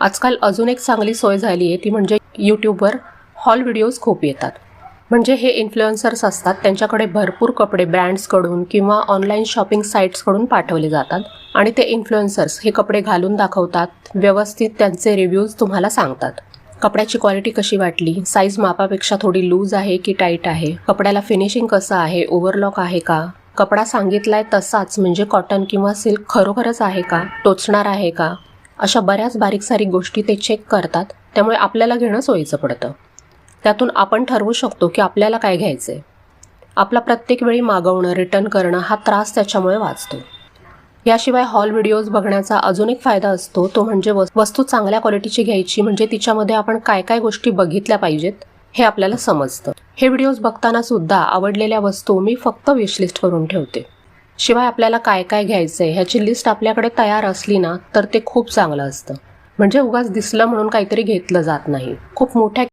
आजकाल अजून एक चांगली सोय झाली आहे ती म्हणजे यूट्यूबवर हॉल व्हिडिओज खूप येतात. म्हणजे हे इन्फ्लुएन्सर्स असतात, त्यांच्याकडे भरपूर कपडे ब्रँड्सकडून किंवा ऑनलाईन शॉपिंग साईट्सकडून पाठवले जातात आणि ते इन्फ्लुएन्सर्स हे कपडे घालून दाखवतात, व्यवस्थित त्यांचे रिव्ह्यूज तुम्हाला सांगतात. कपड्याची क्वालिटी कशी वाटली, साईज मापापेक्षा थोडी लूज आहे की टाईट आहे, कपड्याला फिनिशिंग कसं आहे, ओव्हरलॉक आहे का, कपडा सांगितलाय तसाच म्हणजे कॉटन किंवा सिल्क खरोखरच आहे का, टोचणार आहे का, अशा बऱ्याच बारीक सारीक गोष्टी ते चेक करतात. त्यामुळे आपल्याला घेणं सोयीचं पडतं. त्यातून आपण ठरवू शकतो की आपल्याला काय घ्यायचं आहे. आपला प्रत्येक वेळी मागवणं, रिटर्न करणं हा त्रास त्याच्यामुळे वाचतो. याशिवाय हॉल व्हिडिओज बघण्याचा अजून एक फायदा असतो, तो म्हणजे वस्तू चांगल्या क्वालिटीची घ्यायची, म्हणजे तिच्यामध्ये आपण काय काय गोष्टी बघितल्या पाहिजेत हे आपल्याला समजतं. हे व्हिडिओज बघताना सुद्धा आवडलेल्या वस्तू मी फक्त विशलिस्ट करून ठेवते. शिवाय आपल्याला काय काय घ्यायचं आहे ह्याची लिस्ट आपल्याकडे तयार असली ना तर ते खूप चांगलं असतं. म्हणजे उगाच दिसलं म्हणून काहीतरी घेतलं जात नाही. खूप मोठ्या